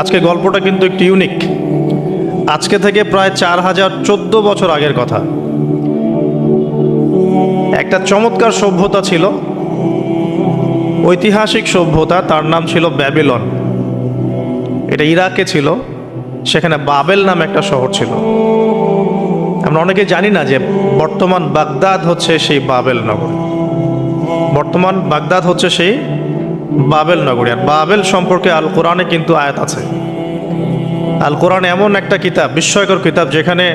আজকে গল্পটা কিন্তু একটু ইউনিক। আজকে থেকে প্রায় 4014 বছর আগের কথা। একটা চমৎকার সভ্যতা ছিল, ঐতিহাসিক সভ্যতা, তার নাম ছিল ব্যাবিলন। এটা ইরাকে ছিল। সেখানে বাবেল নামে একটা শহর ছিল। আমরা অনেকে জানি না যে বর্তমান বাগদাদ হচ্ছে সেই বাবেল নগরী। বর্তমান বাগদাদ হচ্ছে সেই বাবেল নগরী। আর বাবেল সম্পর্কে আল কোরআনে কিন্তু আয়াত আছে। আল কোরআন এমন একটা কিতাব, বিস্ময়কর কিতাব, যেখানে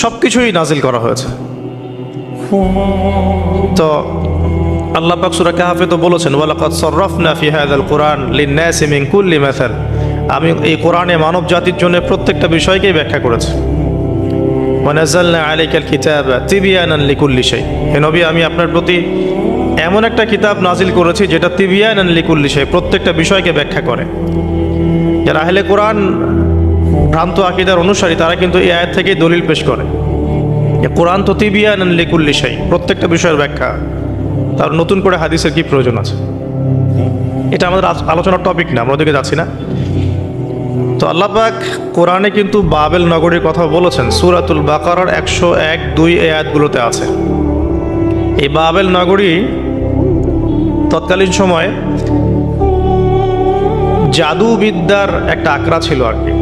সব কিছুই নাজিল করা হয়েছে। তো আল্লাহ পাক সূরা কাহফে তো বলেছেন, ওয়ালাকাদ সাররাফনা ফি হাযাল কুরআন লিন-নাসি মিন কুল্লি মাসাল। আমি এই কোরআনে মানব জাতির জন্য প্রত্যেকটা বিষয়কেই ব্যাখ্যা করেছি। ওয়া নাযালনা আলাইকাল কিতাবা তিবয়ানান লিকুল্লি শাই। হে নবী, আমি আপনার প্রতি এমন একটা কিতাব নাজিল করেছি যেটা তিবয়ানান লিকুল্লি শাই, প্রত্যেকটা বিষয়কে ব্যাখ্যা করে। যারা আহলে কোরআন ভ্রান্ত আকীদার অনুসারী, তারা কিন্তু এই আয়াত থেকেই দলিল পেশ করে যে কোরআন তো তিবয়ানান লিকুল্লি শাই, প্রত্যেকটা বিষয়ের ব্যাখ্যা। তার নতুন করে হাদিসের কি প্রয়োজন আছে? এটা আমাদের আলোচনার টপিক না, আমরা ওদিকে যাচ্ছি না। তো আল্লাহ পাক কোরআনে কিন্তু বাবেল নগরীর কথা বলেছেন। সূরাতুল বাকারার 101-2 এই আয়াতগুলোতে আছে। এই বাবেল নগরী তৎকালীন সময়ে জাদুবিদ্যার একটা আকড়া ছিল আর কি।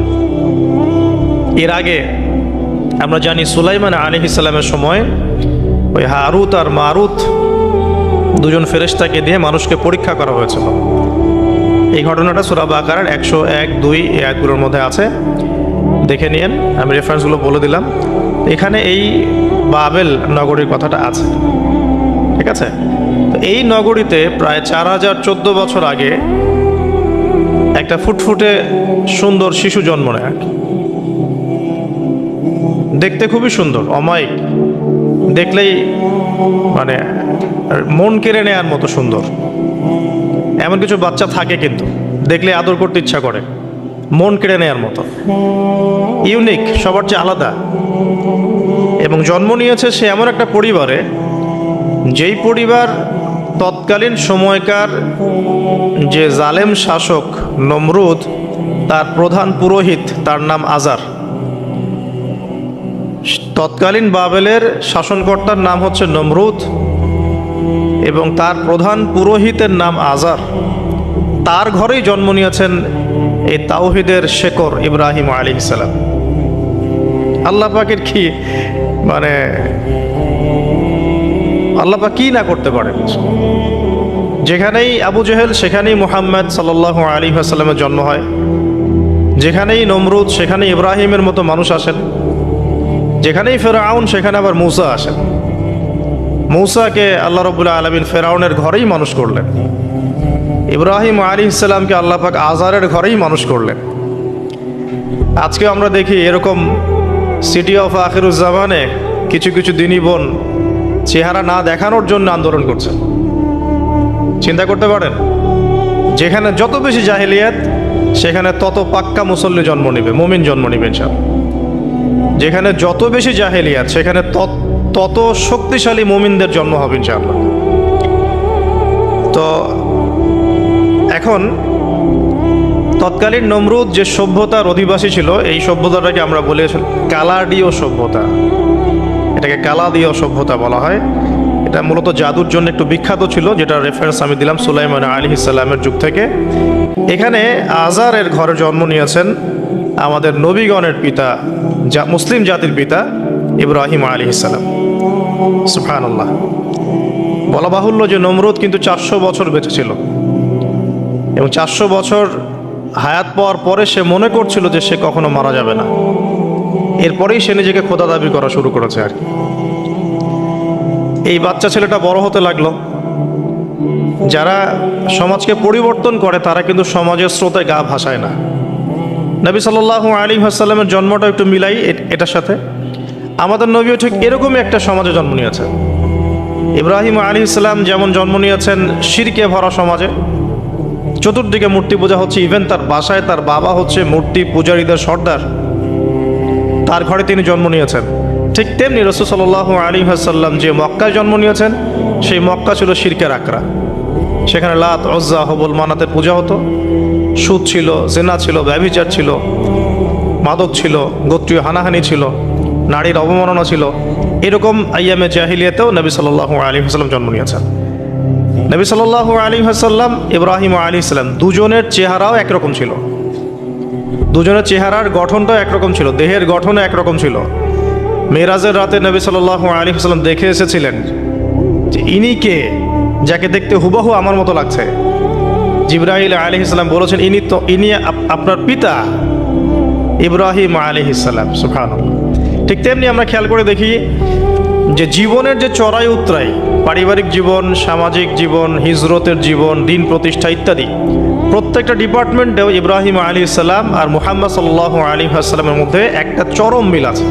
এর আগে আমরা জানি সুলাইমান আলাইহিস সালামের সময় ওই হারুত আর মারুত দুজন ফেরেশতাকে দিয়ে মানুষকে পরীক্ষা করা হয়েছিল। এই ঘটনাটা সূরা বাকারার 101-2 এই আয়াতগুলোর মধ্যে আছে, দেখে নিয়েন। আমি রেফারেন্সগুলো বলে দিলাম। এখানে এই বাবেল নগরীর কথাটা আছে, ঠিক আছে? তো এই নগরীতে প্রায় 4014 বছর আগে একটা ফুটফুটে সুন্দর শিশু জন্ম নেয় আর কি। দেখতে খুবই সুন্দর, অমায়িক, দেখলেই মানে মন কেড়ে নেওয়ার মতো সুন্দর। এমন কিছু বাচ্চা থাকে কিন্তু দেখলে আদর করতে ইচ্ছা করে, মন কেড়ে নেওয়ার মতো, ইউনিক, সবার চেয়ে আলাদা। এবং জন্ম নিয়েছে সে এমন একটা পরিবারে, যেই পরিবার তৎকালীন সময়কার যে জালেম শাসক নমরুদ, তার প্রধান পুরোহিত, তার নাম আজার। তৎকালীন বাবেলের শাসনকর্তার নাম হচ্ছে নমরুদ এবং তার প্রধান পুরোহিতের নাম আজার। তার ঘরেই জন্ম নিয়েছেন এই তাওহীদের শেকর ইব্রাহিম আলাইহিস সালাম। আল্লাহ পাকের কি মানে, আল্লাহ পাক কি না করতে পারেন। যেখানেই আবু জেহেল সেখানেই মুহাম্মদ সাল্লাল্লাহু আলাইহি ওয়াসাল্লামের জন্ম হয়। যেখানেই নমরুদ সেখানেই ইব্রাহিমের মতো মানুষ আসেন। যেখানেই ফেরাউন সেখানে আবার মূসা আসেন। মূসাকে আল্লাহ রাব্বুল আলামিন ফেরাউনের ঘরেই মানুষ করলেন। ইব্রাহিম আলাইহিস সালামকে আল্লাহ পাক আজারের ঘরেই মানুষ করলেন। আজকে আমরা দেখি এরকম সিটি অফ আখিরুজ্জামানে কিছু কিছু দিনী বোন চেহারা না দেখানোর জন্য আন্দোলন করছে। চিন্তা করতে পারেন, যেখানে যত বেশি জাহেলিয়াত সেখানে তত পাক্কা মুসল্লি জন্ম নেবে, মুমিন জন্ম নেবে ইনশাআল্লাহ। যেখানে যত বেশি জাহেলিয়াত সেখানে তত শক্তিশালী মুমিনদের জন্ম হবে ইনশাআল্লাহ। তো এখন তৎকালীন নমরুদ যে সভ্যতার অধিবাসী ছিল, এই সভ্যতাটাকে আমরা বলি কালাডীয় সভ্যতা। এটাকে কালাদীয় সভ্যতা বলা হয়। এটা মূলত জাদুর জন্য একটু বিখ্যাত ছিল, যেটা রেফারেন্স আমি দিলাম সুলাইমান আলাইহিস সালামের যুগ থেকে। এখানে আজারের ঘরে জন্ম নিয়েছেন আমাদের নবীগণের পিতা, মুসলিম জাতির পিতা ইব্রাহিম আলাইহিস সালাম। সুবহানাল্লাহ। বলা বাহুল্য যে নমরুদ কিন্তু 400 বছর বেঁচে ছিল এবং 400 বছর হায়াত পাওয়ার পরে সে মনে করছিল যে সে কখনো মারা যাবে না। এরপরেই সে নিজেকে খোদা দাবি করা শুরু করেছে আর কি। এই বাচ্চা ছেলেটা বড় হতে লাগলো। যারা সমাজকে পরিবর্তন করে তারা কিন্তু সমাজের স্রোতে গা ভাসায় না। নবী সাল্লাল্লাহু আলাইহি ওয়াসাল্লামের জন্মটা একটু মিলাই এটার সাথে। আমাদের নবীও ঠিক এরকমই একটা সমাজে জন্ম নিয়েছেন। ইব্রাহিম আলাইহিস সালাম যেমন জন্ম নিয়েছেন শিরকে ভরা সমাজে, চতুর্দিকে মূর্তি পূজা হচ্ছে, ইভেন তার বাসায় তার বাবা হচ্ছে মূর্তি পূজারীদের সর্দার, তার ঘরে তিনি জন্ম নিয়েছেন। ঠিক তেমনি রাসূল সাল্লাল্লাহু আলাইহি ওয়াসাল্লাম যে মক্কায় জন্ম নিয়েছেন, সেই মক্কা ছিল শিরকের আকড়া। সেখানে লাত, উজ্জা, হুবল, মানাতের পূজা হতো। সুদ ছিল, জেনা ছিল, ব্যভিচার ছিল, মাদক ছিল, গোত্রীয় হানাহানি ছিল, নারীর অবমাননা ছিল। এরকম আইয়ামে জাহিলিয়াতেও নবী সাল্লাল্লাহু আলাইহি ওয়াসাল্লাম জন্ম নিয়েছেন। নবী সাল্লাল্লাহু আলাইহি ওয়াসাল্লাম, ইব্রাহিম আলাইহিস সালাম দুজনের চেহারাও একরকম ছিল, দুজনের চেহারার গঠনটাও একরকম ছিল, দেহের গঠনও একরকম ছিল। মেরাজের রাতে নবী সাল্লাল্লাহু আলাইহি ওয়াসাল্লাম দেখে এসেছিলেন যে ইনি কে, যাকে দেখতে হুবহু আমার মতো লাগছে। জিবরাইল আলাইহিস সালাম বলেছেন ইনি আপনার পিতা ইব্রাহিম আলাইহিস সালাম। সুবহানাল্লাহ। ঠিক তেমনি আমরা খেয়াল করে দেখি যে জীবনের যে চড়াই উতরাই, পারিবারিক জীবন, সামাজিক জীবন, হিজরতের জীবন, দিন প্রতিষ্ঠা ইত্যাদি, প্রত্যেকটা ডিপার্টমেন্টেও ইব্রাহিম আলাইহিস সালাম আর মুহাম্মদ সাল্লাল্লাহু আলাইহি ওয়াসাল্লামের মধ্যে একটা চরম মিল আছে।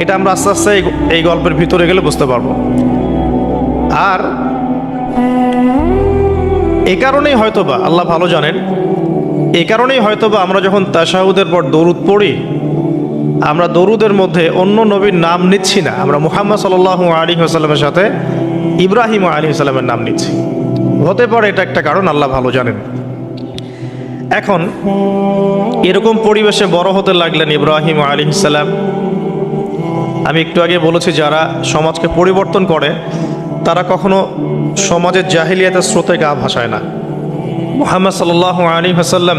এটা আমরা আস্তে আস্তে এই গল্পের ভিতরে গেলে বুঝতে পারবো। আর এ কারণেই হয়তোবা আল্লাহ ভালো জানেন, এ কারণেই হয়তোবা আমরা যখন তাশাহুদের পর দরুদ পড়ি, আমরা দরুদের মধ্যে অন্য নবীর নাম নিচ্ছি না, আমরা মুহাম্মদ সাল্লাল্লাহু আলাইহি ওয়াসাল্লামের সাথে ইব্রাহিম আলাইহিস সালামের নাম নিচ্ছি। হতে পারে এটা একটা কারণ, আল্লাহ ভালো জানেন। এখন এরকম পরিবেশে বড় হতে লাগলেন ইব্রাহিম আলাইহিস সালাম। আমি একটু আগে বলেছি, যারা সমাজকে পরিবর্তন করে তারা কখনো সমাজের জাহিলিয়াতের স্রোতে গা ভাসায় না। মুহাম্মদ সাল্লাল্লাহু আলাইহি ওয়াসাল্লাম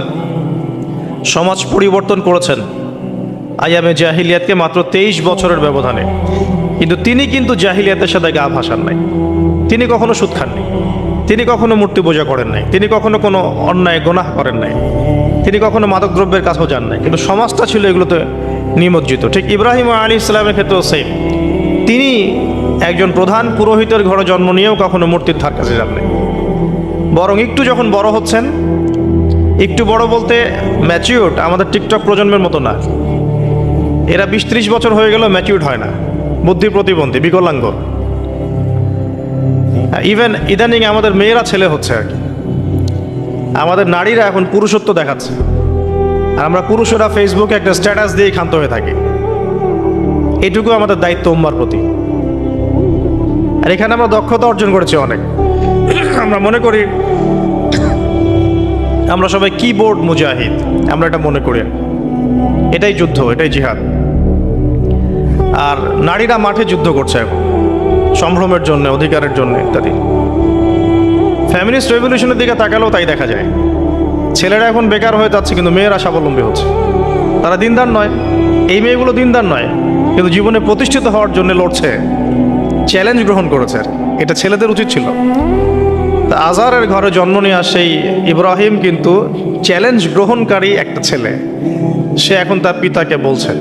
সমাজ পরিবর্তন করেছেন আইয়ামে জাহিলিয়াতকে মাত্র 23 বছরের ব্যবধানে, কিন্তু তিনি কিন্তু জাহিলিয়াতের সাথে গা ভাসান নাই। তিনি কখনো সুদ খাননি, তিনি কখনো মূর্তি পূজা করেন নাই, তিনি কখনো কোনো অন্যায় গুনাহ করেন নাই, তিনি কখনো মাদক দ্রব্যের কাছেও যান নাই, কিন্তু সমাজটা ছিল এগুলোতে নিমজ্জিত। ঠিক ইব্রাহিম আলাইহিস সালামের ক্ষেত্রেও সেম, তিনি একজন প্রধান পুরোহিতের ঘরে জন্ম নিয়েও কখনো মূর্তির ধার কাছে যান নাই। বরং একটু যখন বড় হচ্ছেন, একটু বড় বলতে ম্যাচিউরড, আমাদের টিকটক প্রজন্মের মতো না, এরা 20-30 বছর হয়ে গেল ম্যাচিউরড হয় না, বুদ্ধি প্রতিবন্ধী, বিকলাঙ্গ। ইভেন ইদানিং আমাদের মেয়েরা ছেলে হচ্ছে আর কি, আমাদের নারীরা এখন পুরুষত্ব দেখাচ্ছে, আর আমরা পুরুষেরা ফেসবুকে একটা স্ট্যাটাস দিয়ে ক্ষান্ত হয়ে থাকি। এটুকু আমাদের দায়িত্ব উম্মার প্রতি। আর এখানে আমরা দক্ষতা অর্জন করেছি অনেক। আমরা মনে করি আমরা সবাই কিবোর্ড মুজাহিদ, আমরা এটা মনে করি, এটাই যুদ্ধ, এটাই জিহাদ। আর নারীরা মাঠে যুদ্ধ করছে এখন সম্ভ্রমের জন্য, অধিকারের জন্য ইত্যাদি। ফ্যামিলিস্ট রেভলিউশনের দিকে তাকালেও তাই দেখা যায়। ছেলেরা এখন বেকার হয়ে যাচ্ছে, কিন্তু মেয়েরা স্বাবলম্বী হচ্ছে। তারা দিনদার নয়, এই মেয়েগুলো দিনদার নয়, কিন্তু জীবনে প্রতিষ্ঠিত হওয়ার জন্য লড়ছে, চ্যালেঞ্জ গ্রহণ করেছে। এটা ছেলেদের উচিত ছিল। তা আজারের ঘরে জন্ম নেওয়া সেই ইব্রাহিম কিন্তু চ্যালেঞ্জ গ্রহণকারী একটা ছেলে। সে এখন তার পিতাকে বলছেন,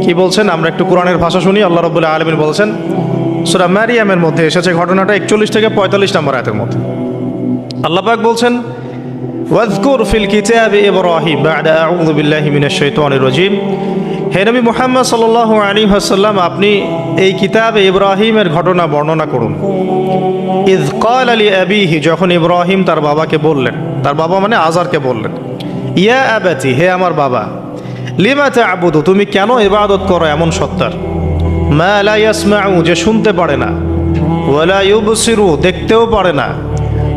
কি বলছেন আমরা একটু কোরআনের ভাষা শুনি। আল্লাহ রাব্বুল আলামিন বলছেন, সূরা মারিয়ামের মধ্যে এসেছে ঘটনাটা 41 থেকে 45 নম্বর আয়াতের মধ্যে। আল্লাহ পাক বলছেন, ওয়াজকুর ফিল কিতাবি ইব্রাহিম বা'দা আউযু বিল্লাহি মিনাশ শাইতানির রাজীম। হে নবী মুহাম্মদ সাল্লাল্লাহু আলাইহি ওয়াসাল্লাম, আপনি এই কিতাবে ইব্রাহিমের ঘটনা বর্ণনা করুন। ইয ক্বালা লি আবিহি, যখন ইব্রাহিম তার বাবাকে বললেন, তার বাবা মানে আজারকে বললেন, ইয়া আবাতি, হে আমার বাবা, লিমা তা'বুদু, তুমি কেন ইবাদত করো এমন সত্তার, মা লা ইয়াসমাউ, যে শুনতে পারে না, ওয়ালা ইউবসিরু, দেখতেও পারে না,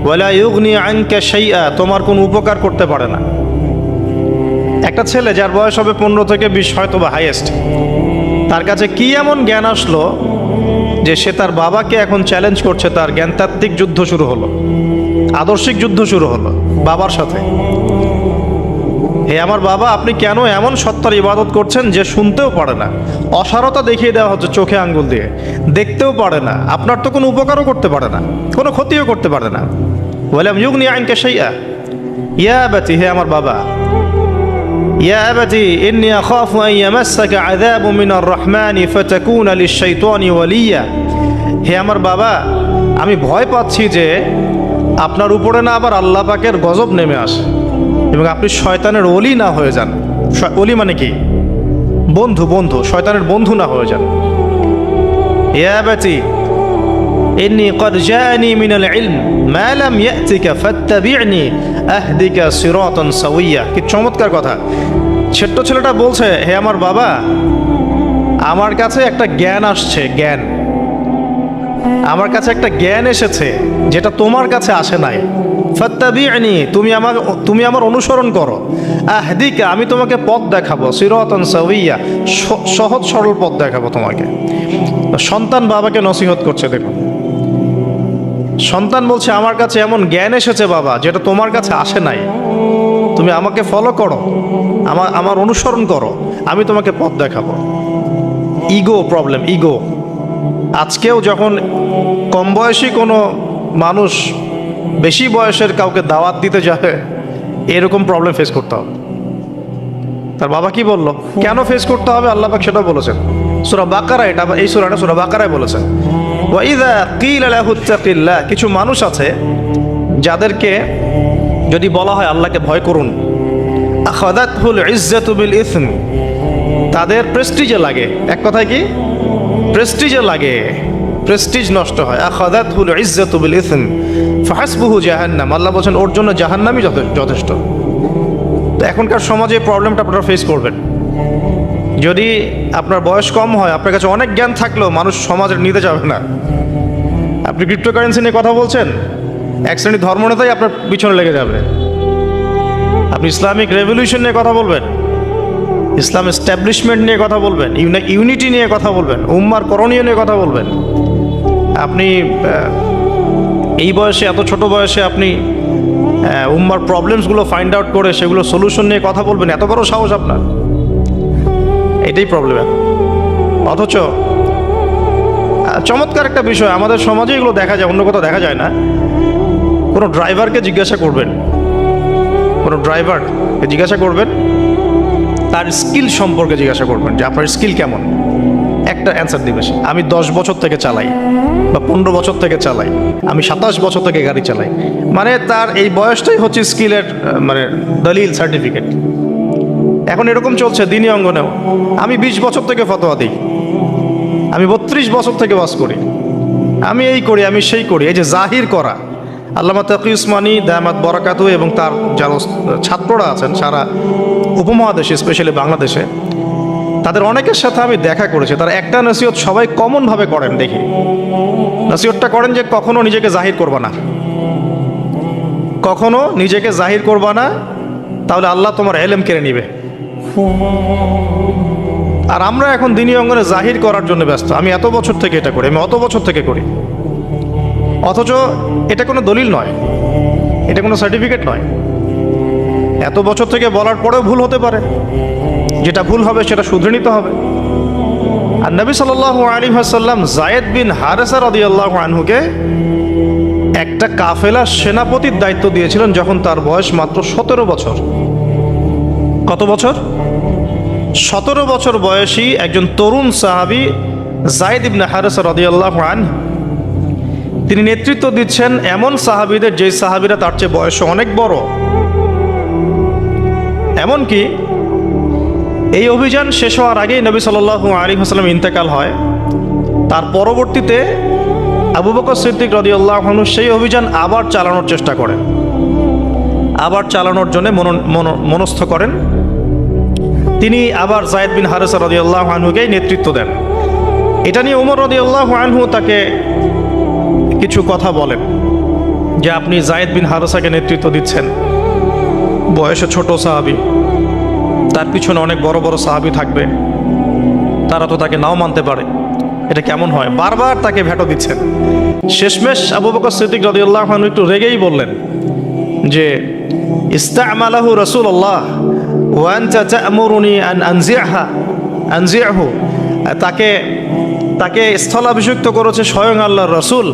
ওয়ালা ইউগনি আনকা শাইআ, তোমার কোনো উপকার করতে পারে না। একটা ছেলে যার বয়স হবে 15 থেকে 20, হয়তো বা হাইয়েস্ট, তার কাছে কি এমন জ্ঞান আসলো যে সে তার বাবাকে এখন চ্যালেঞ্জ করছে। তার জ্ঞানতাত্ত্বিক যুদ্ধ শুরু হলো, আদর্শিক যুদ্ধ শুরু হলো বাবার সাথে। হে আমার বাবা, আপনি কেন এমন সত্তার ইবাদত করছেন যে শুনতেও পারে না? অসারতা দেখিয়ে দেওয়া হচ্ছে চোখে আঙ্গুল দিয়ে, দেখতেও পারে না, আপনার তো কোনো উপকারও করতে পারে না, কোনো ক্ষতিও করতে পারে না। ওয়ালাম ইউগনি আনকা শাইআ, ইয়া আবাতি, হে আমার বাবা, ইয়া আবাতি ইন্নী আখাফু আন ইয়ামাসসাকা আযাবু মিনার রাহমানি ফাতাকুনা লিশ-শাইতানি ওয়ালিয়া, হে আমার বাবা, আমি ভয় পাচ্ছি যে আপনার উপরে না আবার আল্লাহ পাকের গজব নেমে আসে এবং আপনি শয়তানের ওলি না হয়ে যান। ওলি মানে কি? বন্ধু, বন্ধু, শয়তানের বন্ধু না হয়ে যান। ইয়া আবাতি ইন্নী ক্বাদ জাআনি মিনাল ইলম মা লাম ইয়াতিকা ফাত্তাবি'নি আহদিকা সিরাতান সাওয়িয়া। কি চমৎকার কথা! ছোট্ট ছেলেটা বলছে, হে আমার বাবা, আমার কাছে একটা জ্ঞান আসছে, জ্ঞান, আমার কাছে একটা জ্ঞান এসেছে যেটা তোমার কাছে আসে নাই। ফাত্তাবি'নি, তুমি আমার অনুসরণ করো। আহদিকা, আমি তোমাকে পথ দেখাবো। সিরাতান সাওয়িয়া, সহজ সরল পথ দেখাবো তোমাকে। সন্তান বাবাকে নসিহত করছে, দেখুন। সন্তান বলছে আমার কাছে এমন জ্ঞান এসেছে বাবা, যেটা তোমার কাছে আসে নাই। তুমি আমাকে ফলো করো, আমার অনুসরণ করো, আমি তোমাকে পথ দেখাবো। Ego problem, ego. আজকেও যখন কম বয়সী কোনো মানুষ বেশি বয়সের কাউকে দাওয়াত দিতে যাবে, এরকম প্রবলেম ফেস করতে হবে। তার বাবা কি বললো, কেন ফেস করতে হবে, আল্লাহ পাক সেটা বলেছেন সূরা বাকারা। এটা এই সূরাটা সূরা বাকারায় বলেছেন, ওয়া ইযা কিলা লাহু ইত্তাকিল্লাহ। কিছু মানুষ আছে যাদেরকে যদি বলা হয় আল্লাহকে ভয় করুন, আখাযাতহুল ইজ্জাতু বিল ইসম, তাদের প্রেস্টিজে লাগে। এক কথায় কি, প্রেস্টিজে লাগে, প্রেস্টিজ নষ্ট হয়। আখাযাতহুল ইজ্জাতু বিল ইসম ফাহাসবুহু জাহান্নাম, আল্লাহ বলেন ওর জন্য জাহান্নামই যথেষ্ট। তো এখনকার সমাজে প্রবলেমটা আপনারা ফেস করবেন। যদি আপনার বয়স কম হয়, আপনার কাছে অনেক জ্ঞান থাকলেও মানুষ সমাজের নিতে যাবে না। আপনি ক্রিপ্টোকারেন্সি নিয়ে কথা বলছেন, এক শ্রেণীর ধর্মনেতাই আপনার পিছনে লেগে যাবে। আপনি ইসলামিক রেভলিউশন নিয়ে কথা বলবেন, ইসলাম এস্টাবলিশমেন্ট নিয়ে কথা বলবেন, ইউনিটি নিয়ে কথা বলবেন, উম্মার করণীয় নিয়ে কথা বলবেন। আপনি এই বয়সে, এত ছোট বয়সে আপনি উম্মার প্রবলেমসগুলো ফাইন্ড আউট করে সেগুলো সলিউশন নিয়ে কথা বলবেন, এত বড় সাহস আপনার? এটাই প্রবলেম। অথচ চমৎকার একটা বিষয়, আমাদের সমাজে এগুলো দেখা যায়, অন্য কোথাও দেখা যায় না। কোনো ড্রাইভারকে জিজ্ঞাসা করবেন, কোনো ড্রাইভারকে জিজ্ঞাসা করবেন, তার স্কিল সম্পর্কে জিজ্ঞাসা করবেন যে আপনার স্কিল কেমন। একটা অ্যান্সার দিবে সে, আমি 10 বছর থেকে চালাই, বা 15 বছর থেকে চালাই, আমি 27 বছর থেকে গাড়ি চালাই। মানে তার এই বয়সটাই হচ্ছে স্কিলের মানে দলিল, সার্টিফিকেট। এখন এরকম চলছে দিনী অঙ্গনেও। আমি 20 বছর থেকে ফতোয়া দিই, আমি 32 বছর থেকে ওয়াজ করি, আমি এই করি, আমি সেই করি। এই যে জাহির করা, আল্লামা তাকি উসমানী দামাত বরাকাতুহু এবং তার যারা ছাত্ররা আছেন সারা উপমহাদেশে, স্পেশালি বাংলাদেশে, তাদের অনেকের সাথে আমি দেখা করেছি। তারা একটা নসিহত সবাই কমনভাবে করেন, দেখি নসিহতটা করেন যে কখনো নিজেকে জাহির করবা না, কখনো নিজেকে জাহির করবা না, তাহলে আল্লাহ তোমার ইলম কেড়ে নিবে। আর আমরা এখন দিনী অঙ্গনে জাহির করার জন্য ব্যস্ত। আমি এত বছর থেকে এটা করি, আমি অত বছর থেকে করি, অথচ এটা কোনো দলিল নয়, এটা কোনো সার্টিফিকেট নয়। এত বছর থেকে বলার পরেও ভুল হতে পারে, যেটা ভুল হবে সেটা শুধরে নিতে হবে। আর নবী সাল্লাল্লাহু আলাইহি ওয়াসাল্লাম যায়েদ বিন হারেসা রাদিয়াল্লাহু আনহুকে একটা কাফেলার সেনাপতির দায়িত্ব দিয়েছিলেন যখন তার বয়স মাত্র 17 বছর। কত বছর? 17 বছর বয়সী একজন তরুণ সাহাবী যায়েদ ইবনে হারেসা রাদিয়াল্লাহু আনহু, তিনি নেতৃত্ব দিচ্ছেন এমন সাহাবীদের যে সাহাবীরা তার চেয়ে বয়সে অনেক বড়। এমনকি এই অভিযান শেষ হওয়ার আগেই নবী সাল্লাল্লাহু আলাইহি ওয়াসাল্লাম ইন্তেকাল হয়। তার পরবর্তীতে আবু বকর সিদ্দিক রাদিয়াল্লাহু আনহু সেই অভিযান আবার চালানোর চেষ্টা করেন, আবার চালানোর জন্য মনস্থ করেন। তিনি আবার যায়েদ বিন হারেসা রাদিয়াল্লাহু আনহুকেই নেতৃত্ব দেন। এটা নিয়ে ওমর রাদিয়াল্লাহু আনহু তাকে কিছু কথা বলেন যে আপনি যায়েদ বিন হারেসাকে নেতৃত্ব দিচ্ছেন, বয়সে ছোট সাহাবী, তার পিছনে অনেক বড় বড় সাহাবী থাকবে, তারা তো তাকে নাও মানতে পারে, এটা কেমন হয়? বারবার তাকে ভেটো দিচ্ছেন। শেষমেশ আবু বকর সিদ্দিক রাদিয়াল্লাহু আনহু একটু রেগেই বললেন যে ইস্তা'মালাহু রাসূলুল্লাহ ওয়া আনতা তা'মুরুনি আন আনজি'হু, তাকে স্থলাভিষিক্ত করেছে স্বয়ং আল্লাহর রাসূল,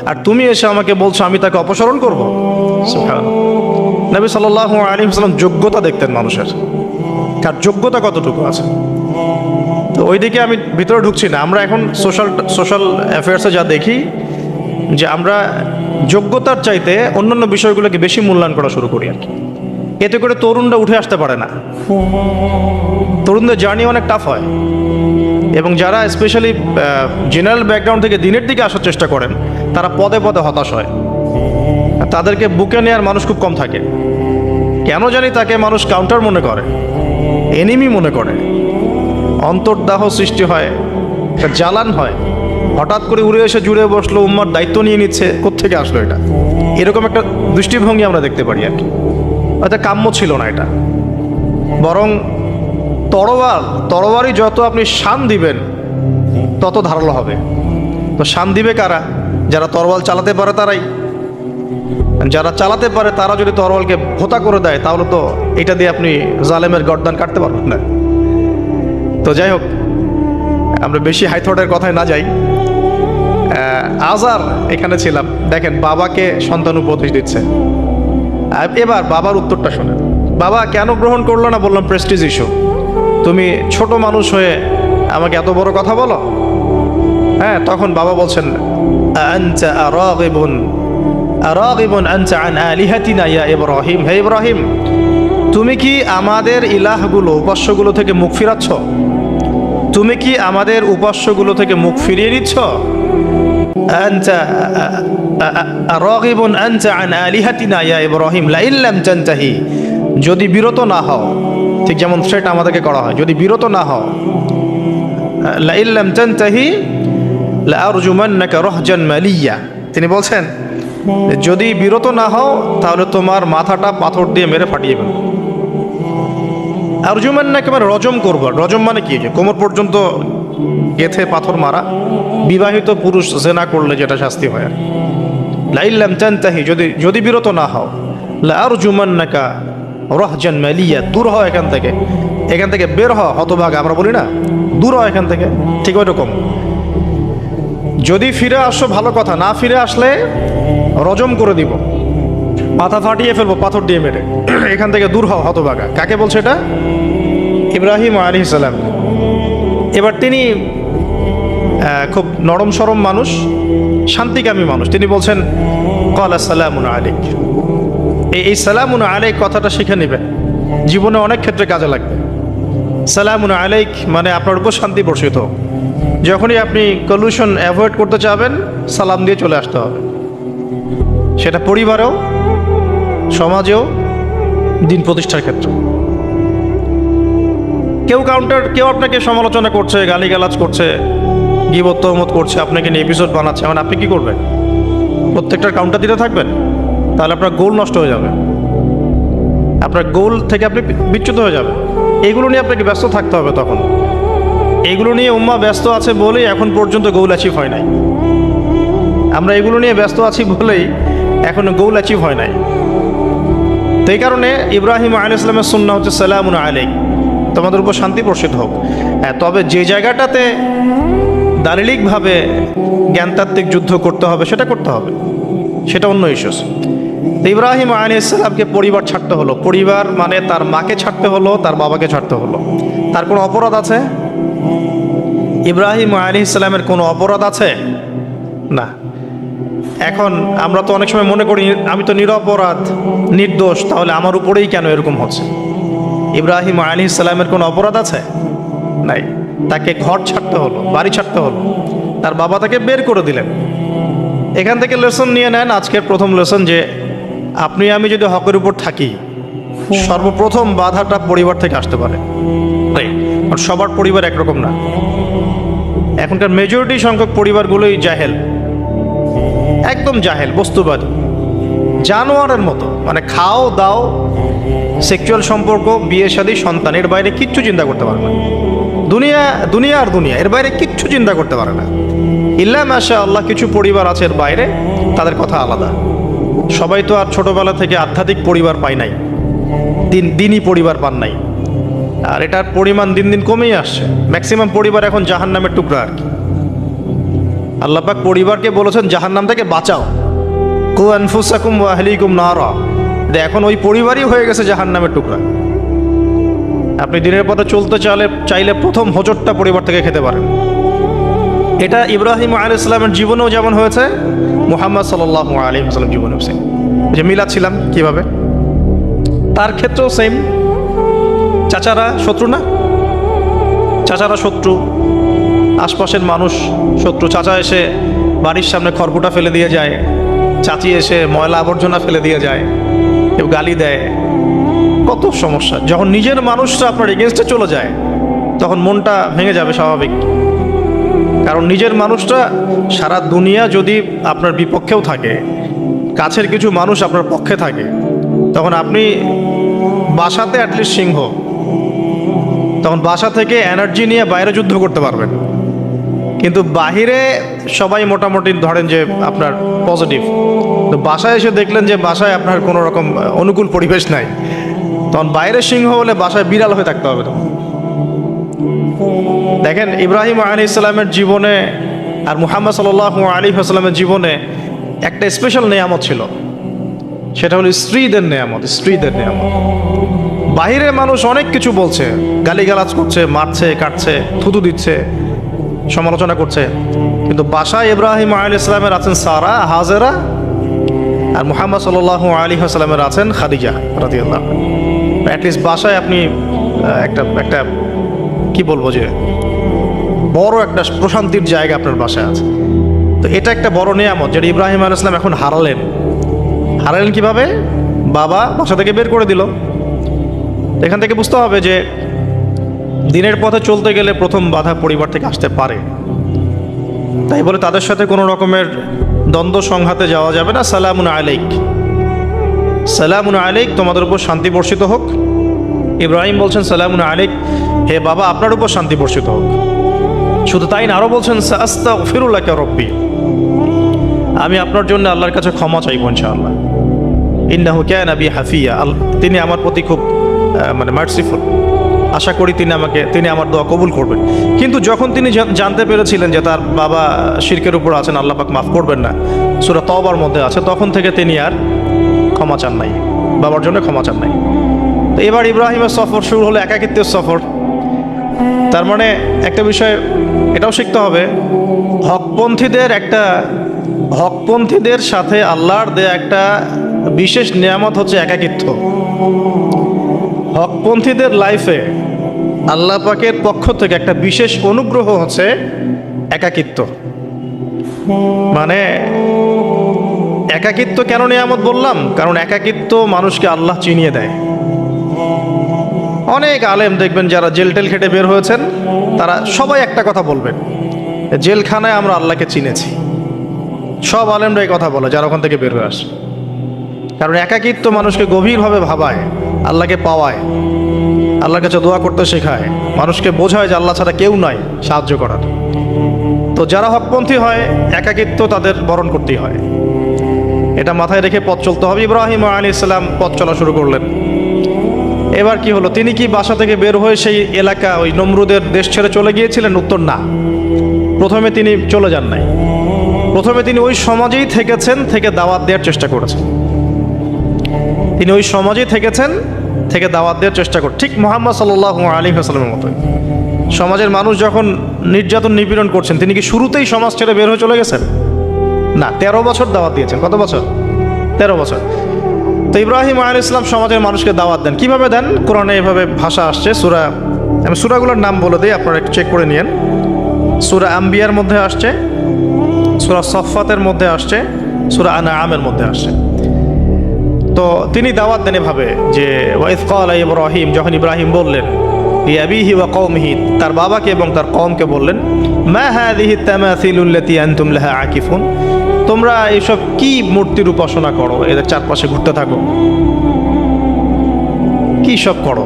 আর তুমি এসে আমাকে বলছো আমি তাকে অপসারণ করব। সুবহানাল্লাহ। নবী সাল্লাল্লাহু আলাইহি ওয়াসাল্লাম যোগ্যতা দেখতেন মানুষের, কার যোগ্যতা কতটুকু আছে। তো ওইদিকে আমি ভিতরে ঢুকছি না। আমরা এখন সোশ্যাল অ্যাফেয়ার্সে যা দেখি যে আমরা যোগ্যতার চাইতে অন্যান্য বিষয়গুলোকে বেশি মূল্যায়ন করা শুরু করি আর কি। এতে করে তরুণরা উঠে আসতে পারে না, তরুণদের জার্নি অনেক টাফ হয়। এবং যারা স্পেশালি জেনারেল ব্যাকগ্রাউন্ড থেকে দিনের দিকে আসার চেষ্টা করেন, তারা পদে পদে হতাশ হয়। তাদেরকে বুকে নেওয়ার মানুষ খুব কম থাকে। কেন জানি তাকে মানুষ কাউন্টার মনে করে, এনিমি মনে করে, অন্তর্দাহ সৃষ্টি হয়, জ্বালান হয়। হঠাৎ করে উড়ে এসে জুড়ে বসলো, উম্মার দায়িত্ব নিয়ে নিচ্ছে, কোত্থেকে আসলো এটা? এরকম একটা দৃষ্টিভঙ্গি আমরা দেখতে পারি আর কি। এটা কাম্য ছিল না এটা। বরং তরবারি যত আপনি শান দিবেন তত ধারালো হবে। তো শান দিবে কারা? যারা তরোয়াল চালাতে পারে তারাই। যারা চালাতে পারে তারা যদি তরোয়ালকে ভোতা করে দেয় তাহলে তো এটা দিয়ে আপনি জালেমের গর্দান কাটতে পারবেন না। তো যাই হোক, আমরা বেশি হাইথটের কথায় না যাই। আজার এখানে ছিলাম, দেখেন বাবাকে সন্তান উপদেশ দিচ্ছে। এবার বাবার উত্তরটা শোনেন। বাবা কেন গ্রহণ করলো না? বললাম প্রেস্টিজ ইস্যু। তুমি ছোট মানুষ হয়ে আমাকে এত বড় কথা বলো? হ্যাঁ, তখন বাবা বলছেন আনতা আরাগিবুন আনতা আন আলিহাতিনা ইয়া ইব্রাহিম। হে ইব্রাহিম, তুমি কি আমাদের ইলাহগুলো, উপাস্যগুলো থেকে মুখ ফিরাচ্ছ? তুমি কি আমাদের উপাস্যগুলো থেকে মুখ ফিরিয়ে নিচ্ছ? আনতা আরাগিবুন আনতা আন আলিহাতিনা ইয়া ইব্রাহিম লাইন লাম তানতাহি। যদি বিরত না হও, ঠিক যেমন থ্রেট আমাদেরকে করা হয়, যদি বিরত না হও, লাইন লাম তানতাহি লাআরজুমান্নাকা রাহজান মালিয়া। তিনি বলছেন যদি বিরত না হও তাহলে তোমার মাথাটা পাথর দিয়ে মেরে ফাটিয়ে ফেলব। আরজুমান্নাকা মানে রজম করব। রজম মানে কি? কোমর পর্যন্ত গেথে পাথর মারা। বিবাহিত পুরুষ জেনা করলে যেটা শাস্তি হয়। লাইন লাম তানতাহি, যদি বিরত না হও, লাআরজুমান্নাকা রাহজান মালিয়া, দূর হও এখান থেকে বের হও, হতভাগা আমরা বলি না, দূর হও এখান থেকে। ঠিক ওই রকম, যদি ফিরে আসো ভালো কথা, না ফিরে আসলে রজম করে দিব, মাথা ফাটিয়ে ফেলবো পাথর দিয়ে মেরে। এখান থেকে দূর হও হতভাগা। কাকে বলছে এটা? ইব্রাহিম আলাইহিস সালাম। এবার তিনি খুব নরম সরম মানুষ, শান্তিকামী মানুষ। তিনি বলছেন ক্বালা সালামুন আলাইক। এই সালামুন আলাইক কথাটা শিখে নেবেন, জীবনে অনেক ক্ষেত্রে কাজে লাগবে। সালামুন আলাইক মানে আপনার উপর শান্তি বর্ষিত হোক। যখনই আপনি কলিউশন অ্যাভয়েড করতে চাবেন, সালাম দিয়ে চলে আসতে হবে। সেটা পরিবারেও, সমাজেও, দিন প্রতিষ্ঠার ক্ষেত্রে। কেউ আপনাকে সমালোচনা করছে, গালিগালাজ করছে, গীবত তহমত করছে, আপনাকে নিয়ে এপিসোড বানাচ্ছে, মানে আপনি কি করবেন? প্রত্যেকটার কাউন্টার দিতে থাকবেন? তাহলে আপনার গোল নষ্ট হয়ে যাবে, আপনার গোল থেকে আপনি বিচ্যুত হয়ে যাবেন। এগুলো নিয়ে আপনাকে ব্যস্ত থাকতে হবে। তখন এগুলো নিয়ে উম্মাহ ব্যস্ত আছে বলেই এখন পর্যন্ত গোল অ্যাচিভ হয় নাই। আমরা এগুলো নিয়ে ব্যস্ত আছি বলেই এখনো গোল অ্যাচিভ হয় নাই। তো এই কারণে ইব্রাহিম আলাইহিস সালামের সুন্নাহ হচ্ছে সালামুন আলাইক, তোমাদের উপর শান্তি বর্ষিত হোক। হ্যাঁ, তবে যে জায়গাটাতে দালিলিকভাবে জ্ঞানতাত্ত্বিক যুদ্ধ করতে হবে সেটা করতে হবে, সেটা অন্য ইস্যুস। ইব্রাহিম আলাইহিস সালামকে পরিবার ছাড়তে হলো। পরিবার মানে তার মাকে ছাড়তে হলো, তার বাবাকে ছাড়তে হলো। তার কোনো অপরাধ আছে? ইব্রাহিম আলাইহিস সালামের কোনো অপরাধ আছে? না। এখন আমরা তো অনেক সময় মনে করি আমি তো নিরপরাধ, নির্দোষ, তাহলে আমার উপরেই কেন এরকম হচ্ছে? ইব্রাহিম আলাইহিস সালামের কোনো অপরাধ আছে? নাই। তাকে ঘর ছাড়তে হলো, বাড়ি ছাড়তে হলো, তার বাবা তাকে বের করে দিলেন। এখান থেকে লেসন নিয়ে নেন, আজকের প্রথম লেসন, যে আপনি আমি যদি হকের উপর থাকি, সর্বপ্রথম বাধাটা পরিবার থেকে আসতে পারে। কারণ সবার পরিবার একরকম না। এখনকার মেজরিটি সংখ্যক পরিবারগুলোই জাহেল, একদম জাহেল, বস্তুবাদী, জানোয়ারের মতো। মানে খাও দাও, সেক্সুয়াল সম্পর্ক, বিয়ে শাদী, সন্তান, এর বাইরে কিচ্ছু চিন্তা করতে পারে না। দুনিয়া আর দুনিয়া, এর বাইরে কিচ্ছু চিন্তা করতে পারে না। ইল্লা মাশা আল্লাহ, কিছু পরিবার আছে এর বাইরে, তাদের কথা আলাদা। সবাই তো আর ছোটবেলা থেকে আধ্যাত্মিক পরিবার পায় নাই, দিনই পরিবার পান নাই। আর এটার পরিমাণ দিন দিন কমেই আসছে। ম্যাক্সিমাম পরিবার এখন জাহান্নামের টুকরা আর কি। আল্লাহ পাক পরিবারকে বলেছেন জাহান্নাম থেকে বাঁচাও, কু আনফুসাকুম ওয়া আহলিকুম নারা। এখন ওই পরিবারই হয়ে গেছে জাহান্নামের টুকরা। আপনি দিনের পথে চলতে চাইলে প্রথম হোঁচটটা পরিবার থেকে খেতে পারেন। এটা ইব্রাহিম আলাইহিস সালামের জীবনেও যেমন হয়েছে, মুহাম্মদ সাল্লাল্লাহু আলাইহি ওয়াসাল্লাম জীবনেও সেম। যে মিলাচ্ছিলাম কিভাবে, তার ক্ষেত্রেও সেম। চাচারা শত্রু না? চাচারা শত্রু, আশপাশের মানুষ শত্রু। চাচা এসে বাড়ির সামনে খড়কুটা ফেলে দিয়ে যায়, চাচি এসে ময়লা আবর্জনা ফেলে দিয়ে যায়, কেউ গালি দেয়, কত সমস্যা। যখন নিজের মানুষরা আপনার এগেনস্টে চলে যায় তখন মনটা ভেঙে যাবে, স্বাভাবিক। কারণ নিজের মানুষটা সারা দুনিয়া যদি আপনার বিপক্ষেও থাকে, কাছের কিছু মানুষ আপনার পক্ষে থাকে, তখন আপনি বাসাতে অ্যাটলিস্ট সিংহ, তখন বাসা থেকে এনার্জি নিয়ে বাইরে যুদ্ধ করতে পারবেন। কিন্তু বাহিরে সবাই মোটামুটি ধরেন যে আপনার পজিটিভ, তো বাসায় এসে দেখলেন যে বাসায় আপনার কোনো রকম অনুকূল পরিবেশ নাই, তখন বাইরে সিংহ হলে বাসায় বিড়াল হয়ে থাকতে হবে। তখন দেখেন ইব্রাহিম আলাইহিস সালামের জীবনে আর মুহাম্মদ সাল্লাল্লাহু আলাইহি ওয়াসাল্লামের জীবনে একটা স্পেশাল নেয়ামত ছিল, সেটা হলো স্ত্রীদের নেয়ামত। স্ত্রীদের নেয়ামত। বাহিরের মানুষ অনেক কিছু বলছে, গালিগালাজ করছে, মারছে, কাটছে, থুতু দিচ্ছে, সমালোচনা করছে, কিন্তু বাসায় ইব্রাহিম আলাইহিস সালামের আছেন সারা, হাজেরা, আর মুহাম্মদ সাল্লাল্লাহু আলাইহি ওয়াসাল্লামের আছেন খাদিজা রাদিয়াল্লাহু আনহা। অ্যাটলিস্ট বাসায় আপনি একটা কি বলবো যে বড় একটা প্রশান্তির জায়গা আপনার বাসায় আছে। তো এটা একটা বড় নিয়ামত যেটা ইব্রাহিম আলাইহিস সালাম এখন হারালেন। হারালেন কিভাবে? বাবা বাসা থেকে বের করে দিল। এখান থেকে বুঝতে হবে যে দিনের পথে চলতে গেলে প্রথম বাধা পরিবার থেকে আসতে পারে, তাই বলে তাদের সাথে কোনো রকমের দ্বন্দ্ব সংঘাতে যাওয়া যাবে না। সালামুন আলাইক, সালামুন আলাইক, তোমাদের উপর শান্তি বর্ষিত হোক। ইব্রাহিম বলছেন সালামুন আলাইক, হে বাবা আপনার উপর শান্তি বর্ষিত হোক। শুধু তাই না, আরও বলছেন আস্তাগফিরু লাকা রব্বি, আমি আপনার জন্য আল্লাহর কাছে ক্ষমা চাইব ইনশাআল্লাহ। ইন্নাহু কানা বি হাফিয়া, তিনি আমার প্রতি খুব মার্সিফুল, আশা করি তিনি আমার দোয়া কবুল করবেন। কিন্তু যখন তিনি জানতে পেরেছিলেন যে তার বাবা শিরকের উপর আছেন, আল্লাহ পাক মাফ করবেন না, সূরা তওবার মধ্যে আছে, তখন থেকে তিনি আর ক্ষমা চান নাই, বাবার জন্য ক্ষমা চান নাই। তো এবার ইব্রাহিমের সফর শুরু হলো একাকিত্বের সফর। তার মানে একটা বিষয় এটাও শিখতে হবে, হকপন্থীদের সাথে আল্লাহর দেয়া একটা বিশেষ নিয়ামত হচ্ছে একাকিত্ব। হকপন্থীদের লাইফে আল্লাহ পাকের পক্ষ থেকে একটা বিশেষ অনুগ্রহ হচ্ছে একাকিত্ব। মানে একাকিত্ব কেন নিয়ামত বললাম? কারণ একাকিত্ব মানুষকে আল্লাহ চিনিয়ে দেয়। অনেক আলেম দেখবেন যারা জেল টেল খেটে বের হয়েছেন, তারা সবাই একটা কথা বলবেন, জেলখানায় আমরা আল্লাহকে চিনেছি। সব আলেমরা এই কথা বলে যারা ওখান থেকে বের হয়ে আসে। কারণ একাকিত্ব মানুষকে গভীরভাবে ভাবায়, আল্লাহকে পাওয়ায়, আল্লাহর কাছে দোয়া করতে শেখায়, মানুষকে বোঝায় যে আল্লাহ ছাড়া কেউ নাই সাহায্য করার। তো যারা হকপন্থী হয় একাকিত্ব তাদের বরণ করতেই হয়, এটা মাথায় রেখে পথ চলতে হবে। ইব্রাহিম আলাইহিস সালাম পথ চলা শুরু করলেন। এবার কি হলো? তিনি কি বাসা থেকে বের হয়ে সেই এলাকা, ওই নমরুদের দেশ ছেড়ে চলে গিয়েছিলেন? উত্তর না। প্রথমে তিনি চলে যান নাই, প্রথমে তিনি ওই সমাজেই থেকেছেন, থেকে দাওয়াত দেওয়ার চেষ্টা করেছেন। তিনি ওই সমাজেই থেকেছেন, থেকে দাওয়াত দেওয়ার চেষ্টা করেন, ঠিক মুহাম্মদ সাল্লাল্লাহু আলাইহি ওয়াসাল্লামের মতোই। সমাজের মানুষ যখন নির্যাতন নিপীড়ন করছেন, তিনি কি শুরুতেই সমাজ ছেড়ে বের হয়ে চলে গেছেন? না, 13 বছর দাওয়াত দিয়েছেন। কত বছর? 13 বছর। তো ইব্রাহিম আলাইহিস সালাম সমাজের মানুষকে দাওয়াত দেন। কিভাবে দেন? কোরআনে এভাবে ভাষা আসছে। আমি সূরাগুলোর নাম বলে দিই, আপনারা একটু চেক করে নিয়েন। সূরা আম্বিয়ার মধ্যে আসছে, সূরা সফফাতের মধ্যে আসছে, সূরা আনআমের মধ্যে আসছে। তো তিনি দাওয়াত দেন এভাবে যে ওয়াইজ ক্বালা ইব্রাহিম, যখন ইব্রাহিম বললেন লিআবিহি ওয়া কওমিহি, তার বাবাকে এবং তার কওমকে বললেন, মা হাযিহি তামাসিলুল্লাতী আনতুম লাহা আকিফুন, তোমরা এইসব কি মূর্তির উপাসনা করো, এদের চারপাশে ঘুরতে থাকো, কি সব করো?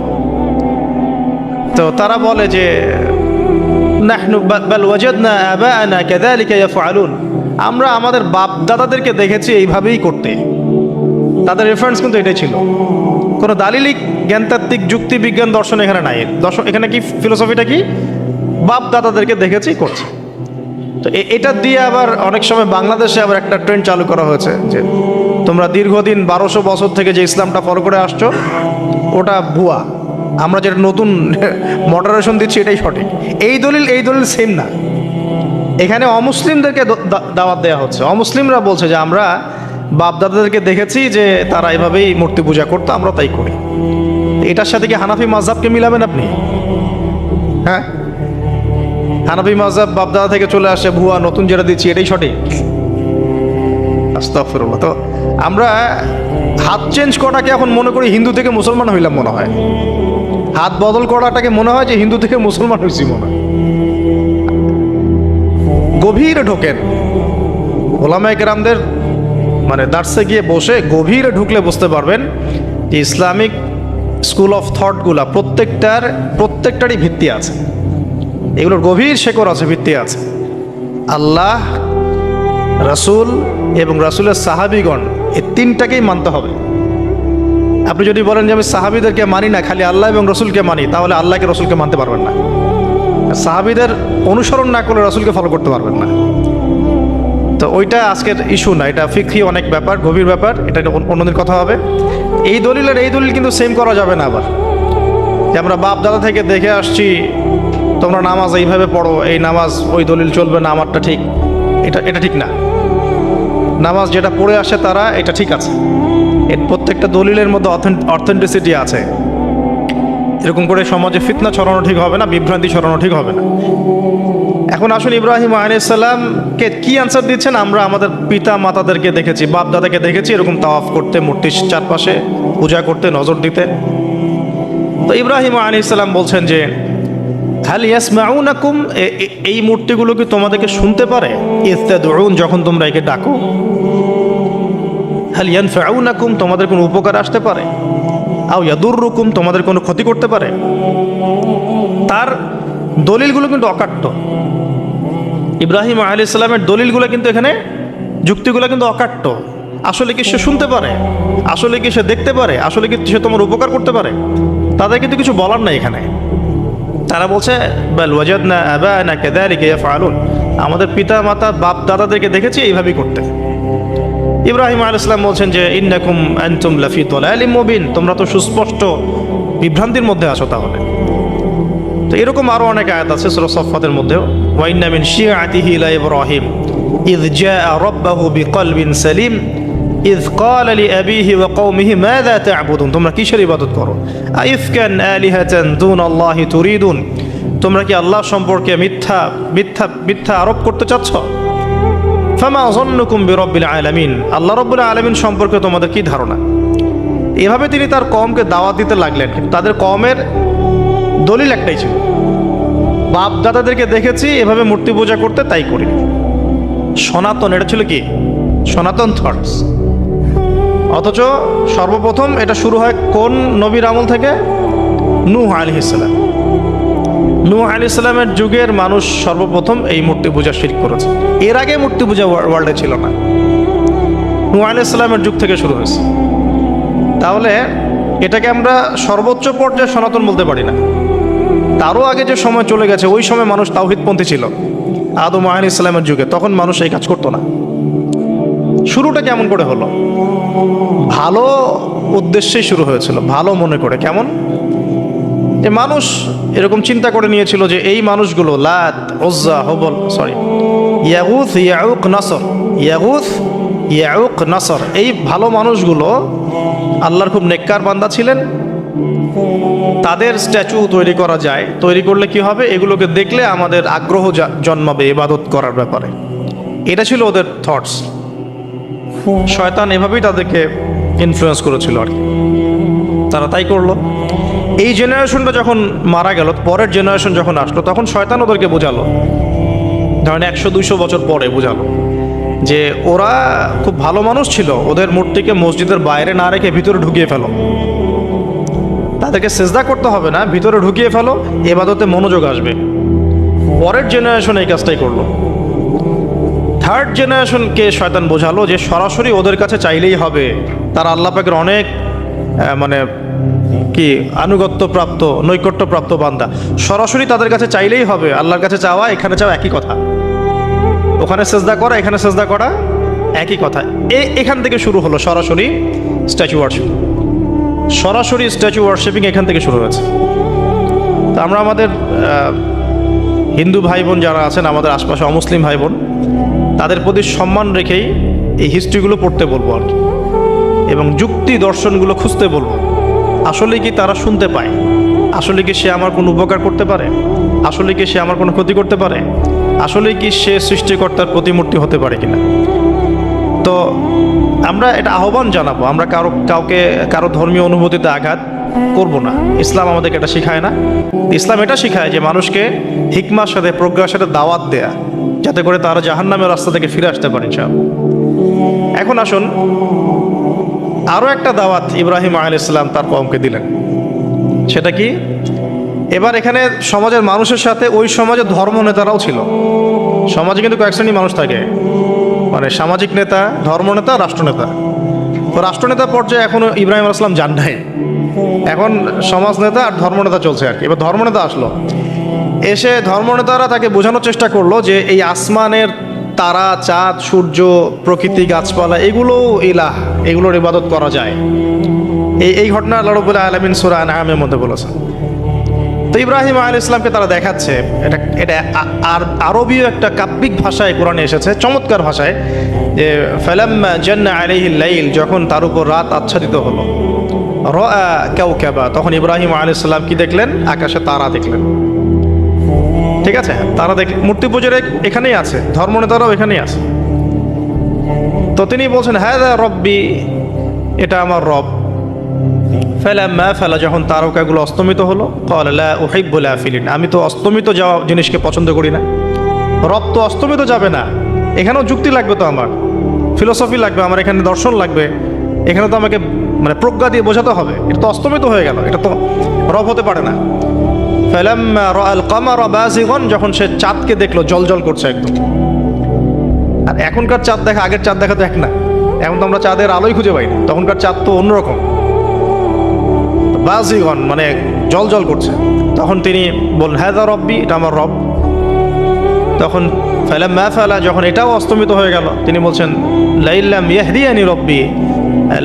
তো তারা বলে যে নাহনু বাল ওয়াজাদনা আবাআনা কাযালিকা ইয়াফআলুন, আমরা আমাদের বাপ দাদাদেরকে দেখেছি এইভাবেই করতে। তাদের রেফারেন্স কিন্তু এটাই ছিল, কোনো দালিলিক জ্ঞানতাত্ত্বিক যুক্তি বিজ্ঞান দর্শন এখানে নাই। এখানে কি ফিলোসফিটা কি? বাপ দাদাদেরকে দেখেছি করছে। তো এটা দিয়ে আবার অনেক সময় বাংলাদেশে আবার একটা ট্রেন্ড চালু করা হয়েছে যে তোমরা দীর্ঘদিন 1200 বছর থেকে যে ইসলামটা ফলো করে আসছো ওটা ভুয়া, আমরা যেটা নতুন মডারেশন দিচ্ছি এটাই সঠিক। এই দলিল সেম না। এখানে অমুসলিমদেরকে দাওয়াত দেওয়া হচ্ছে। অমুসলিমরা বলছে যে আমরা বাপদাদাদেরকে দেখেছি যে তারা এভাবেই মূর্তি পূজা করতো, আমরা তাই করি। এটার সাথে কি হানাফি মাযহাবকে মিলাবেন আপনি? হ্যাঁ, হানাফি মাযহাব বাপদাদা থেকে চলে আসে, ভুয়া, নতুন যেটা দিচ্ছি এটাই সঠিক। আস্তাগফিরুল্লাহ। তো আমরা হাত চেঞ্জ করাটাকে এখন মনে করি হিন্দু থেকে মুসলমান হইলাম মনে হয়, হাত বদল করাটাকে মনে হয় যে হিন্দু থেকে মুসলমান হয়েছি মনে হয়। গভীরে ঢোকেন, ওলামায়ে কেরামদের মানে দার্সে গিয়ে বসে গভীরে ঢুকলে বুঝতে পারবেন যে ইসলামিক স্কুল অফ থটগুলা প্রত্যেকটারই ভিত্তি আছে, এগুলোর গভীর শেকড় আছে, ভিত্তি আছে। আল্লাহ, রাসূল এবং রাসূলের সাহাবীগণ, এই তিনটাকেই মানতে হবে। আপনি যদি বলেন যে আমি সাহাবীদেরকে মানি না, খালি আল্লাহ এবং রসুলকে মানি, তাহলে আল্লাহকে রসুলকে মানতে পারবেন না। সাহাবীদের অনুসরণ না করলে রসুলকে ফলো করতে পারবেন না। তো ওইটা আজকের ইস্যু না, এটা ফিকহি অনেক ব্যাপার, গভীর ব্যাপার, এটা অন্যদিন কথা হবে। এই দলিল কিন্তু সেম করা যাবে না। আবার যে আমরা বাপ দাদা থেকে দেখে আসছি, তোমরা নামাজ এইভাবে পড়ো, এই নামাজ ওই দলিল চলবে না, আমারটা ঠিক, এটা ঠিক না। নামাজ যেটা পড়ে আসে তারা এটা ঠিক আছে, এর প্রত্যেকটা দলিলের মধ্যে অথেন্টিসিটি আছে। এরকম করে সমাজে ফিতনা ছড়ানো ঠিক হবে না, বিভ্রান্তি ছড়ানো ঠিক হবে না। এখন আসুন ইব্রাহিম আলাইহিস সালামকে কি আনসার দিচ্ছেন? আমরা আমাদের পিতা মাতাদেরকে দেখেছি, বাপ দাদাকে দেখেছি এরকম তাওয়াফ করতে, মূর্তির চারপাশে পূজা করতে, নজর দিতে। তো ইব্রাহিম আলাইহিস সালাম বলছেন যে হাল ইয়াসমাউনাকুম, এই মূর্তিগুলো কি তোমাদেরকে শুনতে পারে? ইস্তাদউন, যখন তোমরা একে ডাকো। হাল ইয়ানফাউনাকুম, তোমাদের কোনো উপকার আসতে পারে? আও ইয়াদুররুকুম, তোমাদের কোনো ক্ষতি করতে পারে? তার দলিলগুলো কিন্তু অকাট্য। ইব্রাহিম আলাইহিস সালামের দলিলগুলো কিন্তু এখানে, যুক্তিগুলো কিন্তু অকাট্য। আসলে কি সে শুনতে পারে? আসলে কি সে দেখতে পারে? আসলে কি সে তোমার উপকার করতে পারে? তাদের কিন্তু কিছু বলার নাই এখানে। তারা বলছে বাল ওয়াজাদনা আবানা কাযালিকা ইয়াফআলুন, আমাদের পিতা মাতা বাপ দাদাদেরকে দেখেছি এইভাবেই করতে। ইব্রাহিম আলাইহিস সালাম বলছেন যে ইন্নাকুম আনতুম লাফি দালালিম মুবিন, তোমরা তো সুস্পষ্ট বিভ্রান্তির মধ্যে আছো তাহলে। তো এরকম আরো অনেক আয়াত আছে সূরা সাফফাতের মধ্যেও, ওয়া ইন্না মিন শিআতিহি লা ইব্রাহিম ইয জাআ রাব্বাহু বিকলবিন সালিম ইয ক্বালা লিআবিহি ওয়া কওমিহি মাযা তা'বুদুন, তোমরা কিসের ইবাদত করো? আইফকান আলিহাতান দুনাল্লাহি তুরিদুন, তোমরা কি আল্লাহ সম্পর্কে মিথ্যা আরোপ করতে চাচ্ছ? ফামা যন্নুকুম বিরাব্বিল আলামিন, আল্লাহ রাব্বুল আলামিন সম্পর্কে তোমাদের কি ধারণা? এভাবে তিনি তার কওমকে দাওয়াত দিতে লাগলেন। কিন্তু তাদের কওমের দলিল একটাই ছিল, বাপ দাদাদেরকে দেখেছি এভাবে মূর্তি পূজা করতে, তাই করি। সনাতন, এটা ছিল কি সনাতন থটস। অথচ সর্বপ্রথম এটা শুরু হয় কোন নবীর আমল থেকে? নূহ আলাইহিস সালাম। নূহ আলাইহিস সালামের যুগের মানুষ সর্বপ্রথম এই মূর্তি পূজা শিরক করেছে। এর আগে মূর্তি পূজা ওয়ার্ল্ডে ছিল না, নূহ আলাইহিস সালামের যুগ থেকে শুরু হয়েছে। তাহলে এটাকে আমরা সর্বোচ্চ পর্যায়ে সনাতন বলতে পারি না। তারও আগে যে সময় চলে গেছে, ওই সময় মানুষ তাওহীদপন্থী ছিল আদম আলাইহিস সালামের যুগে, তখন মানুষ এই কাজ করতো না। শুরুটা কেমন করে হলো? ভালো উদ্দেশ্যেই শুরু হয়েছিল, ভালো মনে করে। কেমন? যে মানুষ এরকম চিন্তা করে নিয়েছিল যে এই মানুষগুলো লাত, উজ্জা, হুবল, ইয়াগুথ, ইয়াউক, নাসর, ইয়াগুথ, ইয়াউক, নাসর, এই ভালো মানুষগুলো আল্লাহর খুব নেককার বান্দা ছিলেন। তাদের স্ট্যাচু তৈরি করা যায়, তৈরি করলে কি হবে? এগুলোকে দেখলে আমাদের আগ্রহ জন্মাবে ইবাদত করার ব্যাপারে। এটা ছিল ওদের থটস। শয়তান এভাবেই তাদেরকে ইনফ্লুয়েন্স করেছিল আর কি, তারা তাই করলো। এই জেনারেশনটা যখন মারা গেল, পরের জেনারেশন যখন আসলো, তখন শয়তান ওদেরকে বোঝালো, ধরেন 100-200 বছর পরে বোঝালো যে ওরা খুব ভালো মানুষ ছিল, ওদের মূর্তিকে মসজিদের বাইরে না রেখে ভিতরে ঢুকিয়ে ফেলো, তাদেরকে সেজদা করতে হবে না, ভিতরে ঢুকিয়ে ফেলো, ইবাদতে মনোযোগ আসবে। পরের জেনারেশন এই কাজটাই করলো। থার্ড জেনারেশনকে শয়তান বোঝালো যে সরাসরি ওদের কাছে চাইলেই হবে, তারা আল্লাহ পাকের অনেক মানে কি আনুগত্য প্রাপ্ত, নৈকট্য প্রাপ্ত বান্দা, সরাসরি তাদের কাছে চাইলেই হবে। আল্লাহর কাছে চাওয়া, এখানে চাওয়া একই কথা, ওখানে সেজদা করা, এখানে সেজদা করা একই কথা। এখান থেকে শুরু হলো সরাসরি স্ট্যাচু ওয়ার্শিপ। সরাসরি স্ট্যাচু ওয়ার্শিপিং এখান থেকে শুরু হয়েছে। তা আমরা আমাদের হিন্দু ভাই বোন যারা আছেন, আমাদের আশপাশে অমুসলিম ভাই বোন, তাদের প্রতি সম্মান রেখেই এই হিস্ট্রিগুলো পড়তে বলবো আর কি, এবং যুক্তি দর্শনগুলো খুঁজতে বলবো। আসলে কি তারা শুনতে পায়? আসলে কি সে আমার কোনো উপকার করতে পারে? আসলে কি সে আমার কোনো ক্ষতি করতে পারে? আসলে কি সে সৃষ্টিকর্তার প্রতিমূর্তি হতে পারে কিনা? তো আমরা এটা আহ্বান জানাবো, আমরা কারো ধর্মীয় অনুভূতিতে আঘাত করব না। ইসলাম আমাদেরকে এটা শেখায় না। ইসলাম এটা শেখায় যে মানুষকে হিকমার সাথে, প্রজ্ঞার সাথে দাওয়াত দেয়া, যাতে করে তারা জাহান্নামের রাস্তা থেকে ফিরে আসতে পারে ইনশাআল্লাহ। এখন আসুন, আরও একটা দাওয়াত ইব্রাহিম আলাইহিস সালাম তার কওমকে দিলেন। সেটা কি? এবার এখানে সমাজের মানুষের সাথে ওই সমাজের ধর্ম নেতারাও ছিল। সমাজে কিন্তু কয়েক শ্রেণীর মানুষ থাকে, মানে সামাজিক নেতা, ধর্মনেতা, রাষ্ট্রনেতা। তো রাষ্ট্রনেতা পর্যায়ে এখনও ইব্রাহিম আলাইহিস সালাম যান নাই, এখন সমাজ নেতা আর ধর্মনেতা চলছে আর কি। এবার ধর্মনেতা আসলো, এসে ধর্মনেতারা তাকে বোঝানোর চেষ্টা করলো যে এই আসমানের তারা, চাঁদ, সূর্য, প্রকৃতি, গাছপালা, এগুলো ইলাহ, এগুলোর ইবাদত করা যায়। এই ঘটনা আল্লাহ রাব্বুল আলামিন সূরা আনআমের মধ্যে বলেছেন। তো ইব্রাহিম আলাইহিস সালামকে তারা দেখাচ্ছে, এটা আরবীয় একটা কাব্যিক ভাষায় কোরআনে এসেছে, চমৎকার ভাষায়, যে ফালাম্মা জান্না আলাইহিল লাইল, যখন তার উপর রাত আচ্ছাদিত হলো, রাআ কাওকাবা, তখন ইব্রাহিম আলাইহিস সালাম কি দেখলেন? আকাশে তারা দেখলেন। ঠিক আছে, তারা দেখ, মূর্তি পূজার এখানেই আছে, ধর্মনেতারাও এখানেই আছে। তো তিনি বলছেন হাযা রব্বি, এটা আমার রব। ফালাম্মা ফালা, যখন তারকাগুলো অস্তমিত হলো, ক্বালা লা উহিব্বুল আফিলিন, আমি তো অস্তমিত যাওয়া জিনিসকে পছন্দ করি না। রব তো অস্তমিত যাবে না, এখানেও যুক্তি লাগবে, তো আমার ফিলোসফি লাগবে, আমার এখানে দর্শন লাগবে, এখানে তো আমাকে মানে প্রজ্ঞা দিয়ে বোঝাতে হবে। এটা তো অস্তমিত হয়ে গেল, এটা তো রব হতে পারে না। ফালাম্মা রাআল কামারা বাযিগান, যখন সে চাঁদকে দেখলো জলজল করছে একদম। আর এখনকার চাঁদ দেখা আগের চাঁদ দেখা তো এক না, এখন তো আমরা চাঁদের আলোই খুঁজে পাই না, তখনকার চাঁদ তো অন্যরকম। বাযিগান মানে জলজল করছে। তখন তিনি বললেন হাযা রব্বি, এটা আমার রব। তখন ফালাম্মা ফালা, যখন এটাও অস্তমিত হয়ে গেল, তিনি বলছেন লাইল্লাম ইয়াহদিয়ানি রব্বি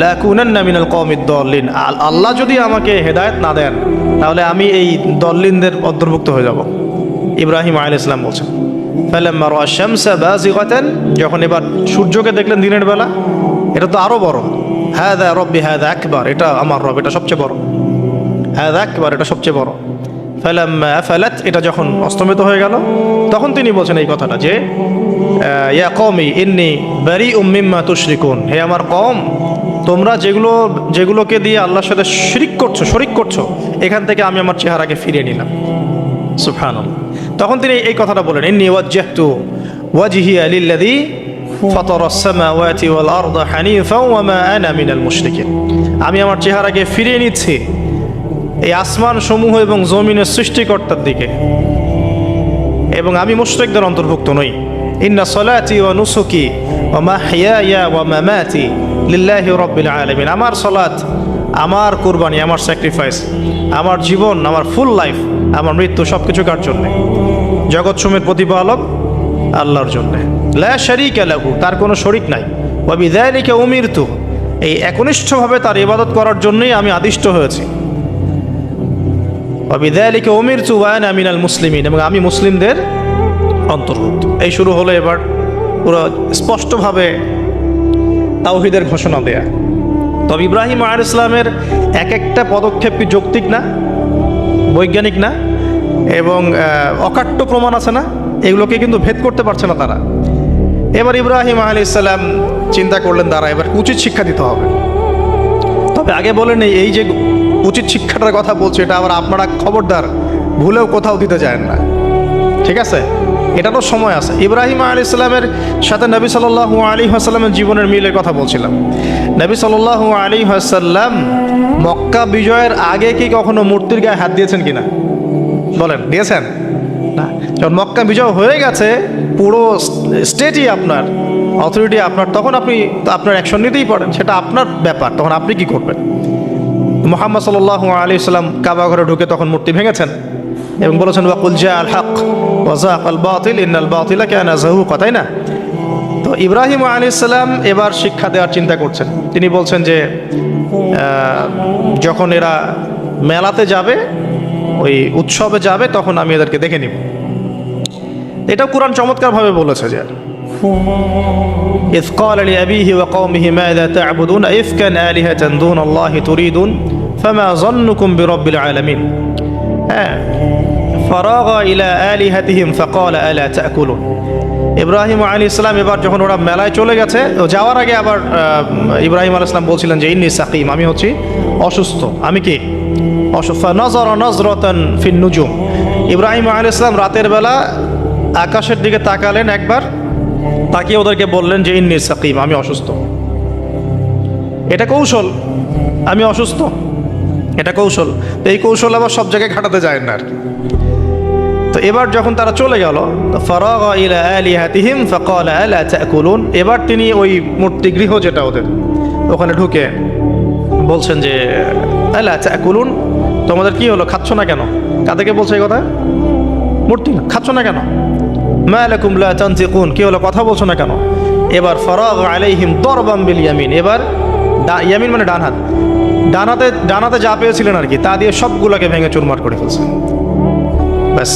লাকুনান্না মিনাল কওমিদ দাল্লিন, আল্লাহ যদি আমাকে হেদায়েত না দেন তাহলে আমি এই দল্লিনদের অন্তর্ভুক্ত হয়ে যাব। ইব্রাহিম আলাইহিস সালাম বলছেন ফালাম্মা রাআ শামসা বাযিগাতান, যখন এবার সূর্যকে দেখলেন দিনের বেলা, এটা তো আরো বড়। হাযা রব্বি হাযা আকবার, এটা আমার রব, এটা সবচেয়ে বড়। হাযা আকবার, এটা সবচেয়ে বড়। ফালাম্মা আফালাত, এটা যখন অস্তমিত হয়ে গেল, তখন তিনি বলছেন এই কথাটা যে ইয়া কওমি ইন্নী বারিউম মিম্মা তুশরিকুন, হে আমার কওম, তোমরা যেগুলোকে দিয়ে আল্লাহর সাথে শরিক করছো, এখান থেকে আমি আমার চেহারাকে ফিরিয়ে নিলাম। সুবহানাল্লাহ। তখন তিনি এই কথাটা বলেন ইন্নী ওয়াজ্জাহতু ওয়াজহিয়া লিল্লাযী ফাতারাস সামাওয়াতি ওয়াল আরদা হানিফাও ওয়া মা আনা মিনাল মুশরিকিন, আমি আমার চেহারাকে ফিরিয়ে নিচ্ছি এই আসমান সমূহ এবং জমিনের সৃষ্টিকর্তার দিকে, এবং আমি মুশরিকদের অন্তর্ভুক্ত নই। ইন্না সলাতি ওয়া নুসুকি ওয়া মাহইয়ায়া ওয়া মামাতি লিল্লাহি রাব্বিল আলামিন, আমার সালাত, আমার কুরবানি, আমার স্যাক্রিফাইস, আমার জীবন, আমার ফুল লাইফ, আমার মৃত্যু, সবকিছু কার জন্য? জগৎসমূহের প্রতিপালক আল্লাহর জন্য। লা শারীকা লাহু, তার কোনো শরীক নাই। ওয়া বিযালিকা উমিরতু, এই একনিষ্ঠভাবে তার ইবাদত করার জন্যই আমি আদিষ্ট হয়েছি। ওয়া বিযালিকা উমিরতু ওয়া আনা মিনাল মুসলিমিন, এবং আমি মুসলিমদের অন্তর্ভুক্ত। এই শুরু হলো এবার পুরো স্পষ্টভাবে তাওহীদের ঘোষণা দেয়া। তবে ইব্রাহিম আলাইহিস সালামের এক একটা পদক্ষেপ কি যৌক্তিক না, বৈজ্ঞানিক না, এবং অকাট্য প্রমাণ আছে না, এগুলোকে কিন্তু ভেদ করতে পারছে না তারা। এবার ইব্রাহিম আলাইহিস সালাম চিন্তা করলেন তারা এবার উচিত শিক্ষা দিতে হবে। তবে আগে বলেন এই যে উচিত শিক্ষাটার কথা বলছে, এটা আবার আপনারা খবরদার ভুলেও কোথাও দিতে যায় না, ঠিক আছে? এটারও সময় আছে। ইব্রাহিম আলাইহিস সালামের সাথে নবী সাল্লাল্লাহু আলাইহি ওয়াসাল্লামের জীবনের মিলের কথা বলছিলাম। নবী সাল্লাল্লাহু আলাইহি ওয়াসাল্লাম মক্কা বিজয়ের আগে কি কখনো মূর্তির গায়ে হাত দিয়েছেন কিনা? বলেন, দিয়েছেন না? যখন মক্কা বিজয় হয়ে গেছে, পুরো স্টেটই আপনার, অথরিটি আপনার, তখন আপনি আপনার অ্যাকশন নিতেই পারেন, সেটা আপনার ব্যাপার, তখন আপনি কি করবেন? মুহাম্মদ সাল্লাল্লাহু আলাইহি ওয়াসাল্লাম কাবা ঘরে ঢুকে তখন মূর্তি ভেঙেছেন এবং বলেছেন ওয়াকুল জাআল হক ওয়া যাকাল বাতিল ইন্নাল বাতিলা কানা যাহুকা, তাই না? তো ইব্রাহিম আলাইহিস সালাম এবার শিক্ষা দেওয়ার চিন্তা করছেন। তিনি বলছেন যে যখন এরা মেলাতে যাবে, ওই উৎসবে যাবে, তখন আমি এদেরকে দেখে নিব। এটাও কোরআন চমৎকারভাবে বলেছে যে إذ قال لأبيه وقومه ماذا تعبدون أئفكا آلهة دون الله تريدون فما ظنكم برب العالمين فراغ إلى آلهتهم فقال ألا تأكلون। ইব্রাহিম আলাইহিস সালাম এবার যখন ওরা মেলায় চলে গেছে, যাওয়ার আগে আবার ইব্রাহিম আলাইহিস সালাম বলছিলেন যে ইন্নী সাকিম, আমি হচ্ছি অসুস্থ। আমি কি অসুস্থ? নাযারা নাযরাতান ফিন নুজুম, ইব্রাহিম আলাইহিস সালাম রাতের বেলা আকাশের দিকে তাকালেন একবার, তাকিয়ে ওদেরকে বললেন যে ইন্নী সাকিম, আমি অসুস্থ। এটা কৌশল, আমি অসুস্থ, এটা কৌশল। তো এই কৌশল আবার সব জায়গায় খাটাতে যায় না আর কি। তো এবার যখন তারা চলে গেল, ফারাগা ইলা আলিহাতিহিম ফাকালা আলা তাকুলুন, এবার তিনি ওই মূর্তিগৃহ যেটা ওদের, ওখানে ঢুকে বলছেন যে আলা তাকুলুন, তোমাদের কি হলো, খাচ্ছ না কেন? কাদেরকে বলছে এই কথা? মূর্তি, খাচ্ছ না কেন? মা লাকুম লা তানতিকুন, কি হলো, কথা বলছো না কেন? এবার ফারাগা আলাইহিম দরবাম বিল ইয়ামিন, এবার ইয়ামিন মানে ডান হাত, ডানাতে যা পেয়েছিলেন আর কি, তা দিয়ে সবগুলোকে ভেঙে চুরমার করে ফেলছে। ব্যাস,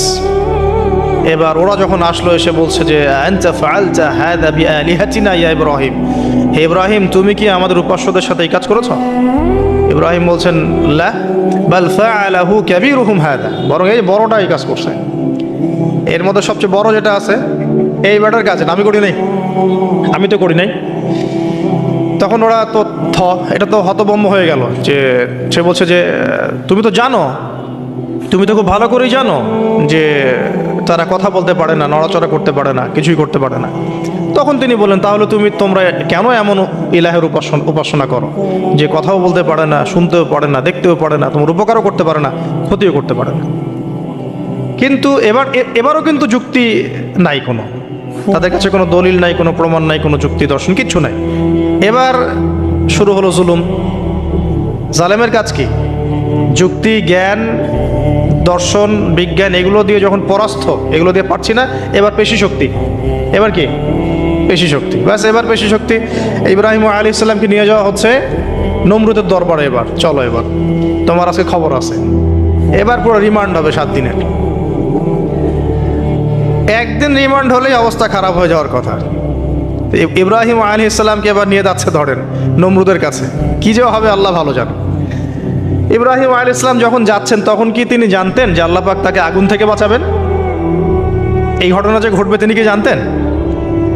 এবার ওরা যখন আসলো এসে বলছে যে আনতা ফাআলতা হাযা বিআলিহাতিনা ইয়া ইব্রাহিম, হে ইব্রাহিম তুমি কি আমাদের উপাস্যদের সাথে এই কাজ করেছো? ইব্রাহিম বলছেন লা বাল ফাআলাহু কাবীরুহুম হাযা, বরং এই বড়টা এই কাজ করছে, এর মধ্যে সবচেয়ে বড় যেটা আছে এই ব্যাটার কাজ, আমি করি নাই, আমি তো করি নাই। তখন ওরা তো এটা তো হতভম্ব হয়ে গেল, যে সে বলছে যে তুমি তো জানো, তুমি তো খুব ভালো করেই জানো যে তারা কথা বলতে পারে না, নড়াচড়া করতে পারে না, কিছুই করতে পারে না। তখন তিনি বললেন তাহলে তোমরা কেন এমন ইলাহের উপাসনা করো যে কথাও বলতে পারে না, শুনতেও পারে না, দেখতেও পারে না, তোমার উপকারও করতে পারে না, ক্ষতিও করতে পারে না। কিন্তু এবারও কিন্তু যুক্তি নাই, কোনো তাদের কাছে কোনো দলিল নাই, কোনো প্রমাণ নাই, কোনো যুক্তি দর্শন কিচ্ছু নাই। এবার শুরু হলো জুলুম। জালেমের কাজ কি? যুক্তি, জ্ঞান, দর্শন, বিজ্ঞান এগুলো দিয়ে যখন পরাস্ত, এগুলো দিয়ে পারছি না, এবার পেশি শক্তি। এবার কি? পেশি শক্তি। ব্যাস, এবার পেশি শক্তি। ইব্রাহিম আলাইহিস সালামকে নিয়ে যাওয়া হচ্ছে নমরুদের দরবারে। এবার চলো, এবার তোমার আজকে খবর আছে। এবার পুরো রিমান্ড হবে 7 দিনের। একদিন রিমান্ড হলেই অবস্থা খারাপ হয়ে যাওয়ার কথা। ইব্রাহিম আলাইহিস সালামকে এবার নিয়ে যাচ্ছে ধরেন নমরুদের কাছে। কি যে হবে আল্লাহ ভালো জানে। ইব্রাহিম আলাইহিস সালাম যখন যাচ্ছেন তখন কি তিনি জানতেন যে আল্লাহ পাক তাকে আগুন থেকে বাঁচাবেন? এই ঘটনা যে ঘটবে তিনি কি জানতেন?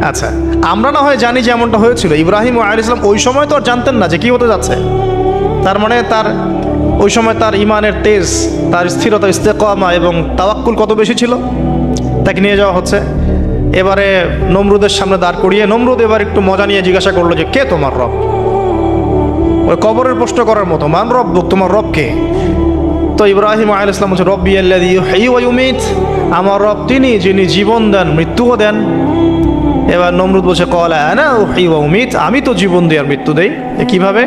আচ্ছা, আমরা না হয় জানি যে এমনটা হয়েছিল। ইব্রাহিম আলাইহিস সালাম ওই সময় তো আর জানতেন না যে কি হতে যাচ্ছে। তার মানে তার ওই সময় তার ইমানের তেজ, তার স্থিরতা, ইস্তেকামা এবং তাওয়াক্কুল কত বেশি ছিল। তাকে নিয়ে যাওয়া হচ্ছে। এবারে নমরুদের সামনে দাঁড় করিয়ে নমরুদ এবার একটু মজা নিয়ে জিজ্ঞাসা করলো যে কে তোমার রব? ওই কবরের প্রশ্ন করার মতো, মান রব্বুক, তোমার রব কে? তো ইব্রাহিম আলাইহিস সালাম বলছে রব্বি আল্লাযী ইউহয়ী ওয়া ইউমীত, আমার রব তিনি যিনি জীবন দেন মৃত্যুও দেন। এবার নমরুদ বলছে ক্বালা আনা উহয়ী ওয়া উমীত, আমি তো জীবন দিই আর মৃত্যু দেই। কিভাবে?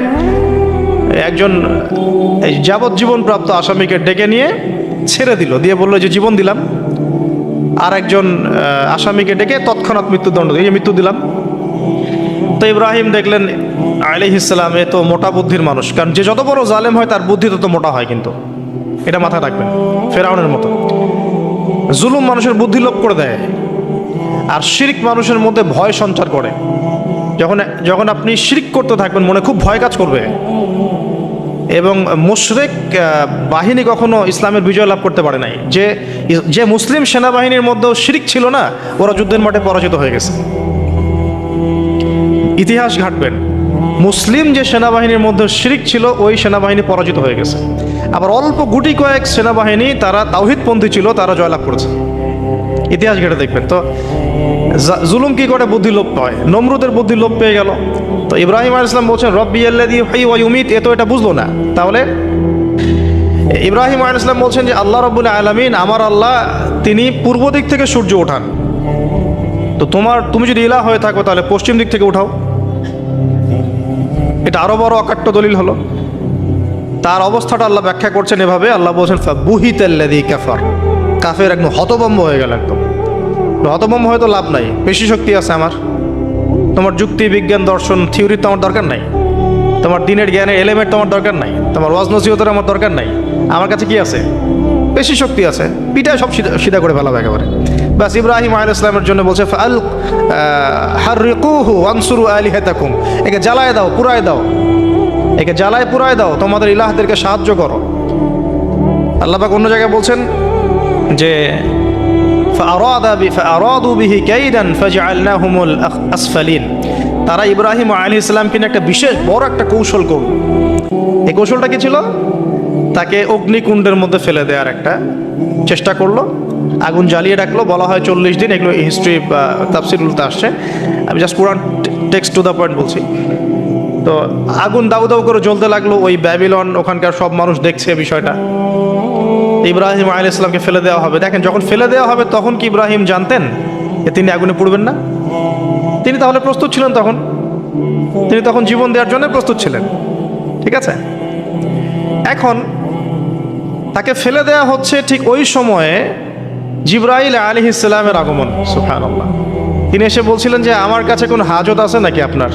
একজন যাবজ্জীবন প্রাপ্ত আসামিকে ডেকে নিয়ে ছেড়ে দিল, দিয়ে বললো যে জীবন দিলাম। আর একজন আসামিকে ডেকে তৎক্ষণাৎ মৃত্যুদণ্ড দিয়ে মৃত্যু দিলাম। তো ইব্রাহিম দেখলেন আলাইহিস সালাম এ তো মোটা বুদ্ধির মানুষ, কারণ যে যত বড় জালেম হয় তার বুদ্ধি তত মোটা হয়, কিন্তু এটা মাথায় রাখবেন। ফেরাউনের মতো জুলুম মানুষের বুদ্ধি লোপ করে দেয়, আর শিরক মানুষের মধ্যে ভয় সঞ্চার করে। যখন আপনি শিরক করতে থাকবেন মনে খুব ভয় কাজ করবে। এবং মুশরিক বাহিনী কখনো ইসলামের বিজয় লাভ করতে পারে নাই। যে মুসলিম সেনাবাহিনীর মধ্যেও শিরক ছিল না, ওরা যুদ্ধের মাঠে পরাজিত হয়ে গেছে। ইতিহাস ঘাটবেন, মুসলিম যে সেনাবাহিনীর মধ্যে শিরক ছিল ওই সেনাবাহিনী পরাজিত হয়ে গেছে। আবার অল্প গুটি কয়েক সেনাবাহিনী তারা তাওহীদপন্থী ছিল, তারা জয়লাভ করেছে। ইতিহাস ঘেটে দেখবেন। তো জুলুম কি করে? বুদ্ধি লোপ পায়। নমরুদের বুদ্ধি লোপ পেয়ে গেল। তো ইব্রাহিম আলাইহিস সালাম বলছেন রব্বি আল্লাযী ইউহয়ী ওয়া ইউমীত, এ তো এটা বুঝলো না। তাহলে ইব্রাহিম আলাইহিস সালাম বলছেন যে আল্লাহ রাব্বুল আলামিন, আমার আল্লাহ তিনি পূর্ব দিক থেকে সূর্য ওঠান। তো তুমি যদি ইলাহ হয়ে থাকো তাহলে পশ্চিম দিক থেকে উঠাও। এটা আরো বড় অকাট্য দলিল হলো। তার অবস্থাটা আল্লাহ ব্যাখ্যা করছেন এভাবে। আল্লাহ বলছেন ফাবুহিতাল্লাযী কাফার, কাফের একদম হতভম্ব হয়ে গেল। একদম হতভম্ব হয়ে তো লাভ নাই, পেশি শক্তি আছে আমার। তোমার যুক্তি, বিজ্ঞান, দর্শন, থিওরি তো আমার দরকার নাই। তোমার দিনের জ্ঞানের এলিমেন্ট তোমার দরকার নাই। তোমার ওয়াজ নসিহতের আমার দরকার নাই। আমার কাছে কি আছে? পেশি শক্তি আছে। পিঠায় সব সিধা করে ফেলাবে একেবারে। বাস, ইব্রাহিম আলাইহিস সালামের জন্য বলছে ফাল হাররিকুহু ওয়ানসুরু আলিহাতাকুম, একে জ্বালায় দাও, পুরায় দাও, একে জ্বালায় পুরায় দাও, তোমাদের ইলাহদেরকে সাহায্য করো। আল্লাহ পাক অন্য জায়গায় বলছেন যে ফাআরাদু বিহি কাইদান ফাজআলনাহুমুল আসফালিন, তারা ইব্রাহিম আলাইহিস সালামকে নিয়ে একটা বিশেষ বড় একটা কৌশল করল। এই কৌশলটা কি ছিল? তাকে অগ্নিকুণ্ডের মধ্যে ফেলে দেওয়ার একটা চেষ্টা করলো। আগুন জ্বালিয়ে রাখলো, বলা হয় 40 দিন। এগুলো হিস্ট্রি তাফসিরুলতে আসছে, আমি just Quran text to the point বলছি। তো আগুন দাউ দাউ করে জ্বলতে লাগলো, ওই ব্যাবিলন, ওখানকার সব মানুষ দেখছে বিষয়টা। ইব্রাহিম আলাইহিস সালামকে ফেলে দেওয়া হবে। দেখেন, যখন ফেলে দেওয়া হবে তখন কি ইব্রাহিম জানতেন যে তিনি আগুনে পুড়বেন না? তিনি তাহলে প্রস্তুত ছিলেন তখন, তিনি তখন জীবন দেওয়ার জন্য প্রস্তুত ছিলেন। ঠিক আছে, এখন তাকে ফেলে দেওয়া হচ্ছে, ঠিক ওই সময়ে জিবরাইল আলাইহিস সালামের আগমন। সুবহানাল্লাহ। তিনি এসে বলছিলেন যে আমার কাছে কোনো হাজত আছে নাকি আপনার?